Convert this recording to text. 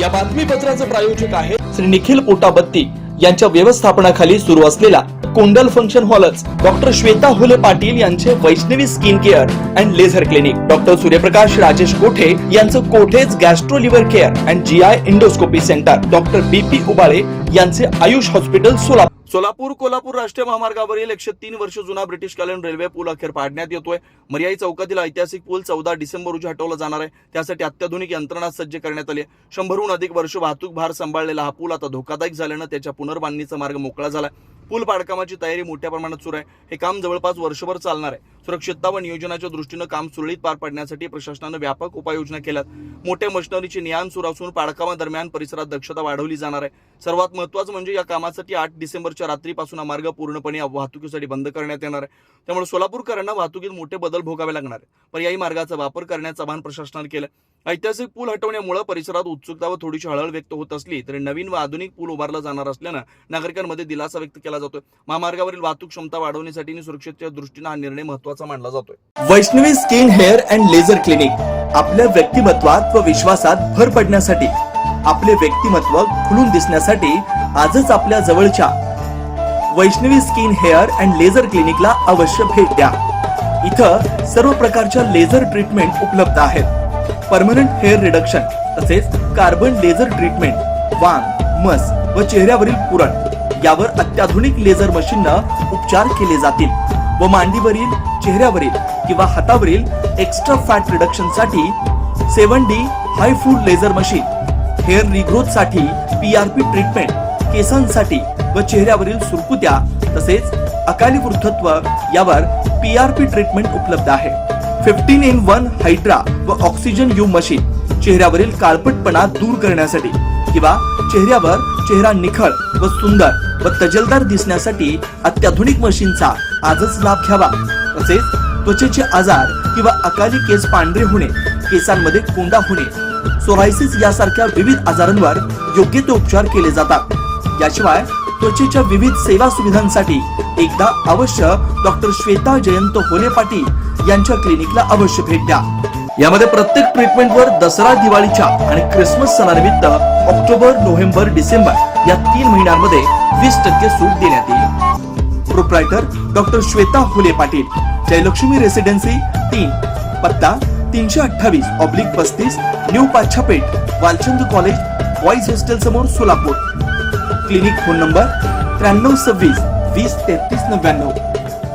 या बातमीपत्राचे प्रायोजक आहे श्री निखिल पोटाबत्ती यांच्या व्यवस्थापनाखाली सुरू असलेला कोंडल फंक्शन हॉलच डॉक्टर श्वेता हुले पाटील यांचे Vaishnavi skin care and laser clinic, doctor Suryaprakash Rajesh Kothe यांचं Kothe's gastro liver care and GI endoscopy centre, doctor BP Ubale यांचे आयुष हॉस्पिटल सोलापूर कोल्हापूर राष्ट्रीय महामार्गावरील 103 वर्ष जुना ब्रिटिशकालीन रेल्वे पूल अखेर पाडण्यात येतोय। मर्याई चौकातील ऐतिहासिक पूल 14 डिसेंबर रोजी हटवला जाणार आहे। त्यासाठी अत्याधुनिक यंत्रणा सज्ज करण्यात आली आहे। 100हून अधिक वर्ष वाहतूक भार सांभाळलेला हा पूल आता धोकादायक झाल्याने त्याच्या पुनर्बांधणीचा मार्ग मोकळा झाला। पूल बांधकामाची तयारी मोठ्या प्रमाणात सुरू आहे। हे काम जवळपास वर्षभर चालणार आहे। सुरक्षितता व नियोजनाच्या दृष्टीने काम सुरळीत पार पाडण्यासाठी प्रशासनाने व्यापक उपाययोजना केल्यात। मोठ्या मशिनरीचे नियाम सुरू असून बांधकामादरम्यान परिसरात दक्षता वाढवली जाणार आहे। सर्वात महत्त्वाचं म्हणजे या कामासाठी 8 डिसेंबरच्या रात्रीपासून हा मार्ग पूर्णपणे वाहतुकीसाठी बंद करण्यात येणार आहे। त्यामुळे सोलापूरकरांना वाहतुकीत मोठे बदल भोगावे लागणार आहे। पर्यायी मार्गाचा वापर करण्याचं आवाहन प्रशासनाने केलं। ऐतिहासिक पूल हटवण्यामुळे परिसरात उत्सुकता व थोडीशी हळहळ व्यक्त होत असली तरी नवीन व आधुनिक पूल उभारला जाणार असल्याने नागरिकांमध्ये दिलासा व्यक्त केला जातोय। महामार्गावरील वाहतूक क्षमता वाढवण्यासाठी आणि सुरक्षेच्या दृष्टीने हा निर्णय महत्त्वाचा मानला जातोय। Vaishnavi skin hair and laser clinic आपल्या व्यक्तिमत्वात व विश्वासात भर पडण्यासाठी, आपले व्यक्तिमत्व खुलून दिसण्यासाठी आजच आपल्या जवळच्या Vaishnavi skin hair and laser क्लिनिकला अवश्य भेट द्या। इथं सर्व प्रकारच्या लेझर ट्रीटमेंट उपलब्ध आहेत। परमनंट हेअर रिडक्शन तसेच कार्बन लेझर ट्रीटमेंट, वांग, मस व चेहऱ्यावरील पुरण यावर अत्याधुनिक लेझर मशीनने उपचार केले जातील व मांडीवरील, चेहऱ्यावरील किंवा हातावरील एक्स्ट्रा फॅट रिडक्शन साठी 7D हाय फूड लेझर मशीन, हेअर रिग्रोथ साठी PRP ट्रीटमेंट, केसांसाठी व चेहऱ्यावरील सुरकुत्या तसेच अकाली वृद्धत्व यावर PRP ट्रीटमेंट उपलब्ध आहे। 15-in-1 हायड्रा व ऑक्सिजन यू मशीन चेहऱ्यावरील काळपटपणा दूर करण्यासाठी किंवा चेहऱ्यावर चेहरा निखळ व सुंदर व तजेलदार दिसण्यासाठी अत्याधुनिक मशीनचा आजच लाभ घ्यावा। तसेच त्वचेचे आजार किंवा अकाली केस पांढरे होणे, केसांमध्ये कोंडा होणे, सोरायसिस यासारख्या विविध आजारांवर योग्य ते उपचार केले जातात। याशिवाय त्वचेच्या विविध सेवा सुविधांसाठी एकदा अवश्य डॉक्टर श्वेता जयंत होले पाटील यांच्या क्लिनिकला अवश्य भेट द्या। यामध्ये प्रत्येक ट्रीटमेंटवर दसरा, दिवाळीच्या आणि ख्रिसमस सणानिमित्त ऑक्टोबर, नोव्हेंबर, डिसेंबर या 3 महिन्यांमध्ये 20% सूट देण्यात येईल। प्रोप्रायटर डॉक्टर श्वेता होले पाटील, जयलक्ष्मी रेसिडेन्सी 3, पत्ता 328/35 new Pachhapeth, Walchand college boys hostel समोर, सोलापूर। Clinic phone number 9326 20 33 99।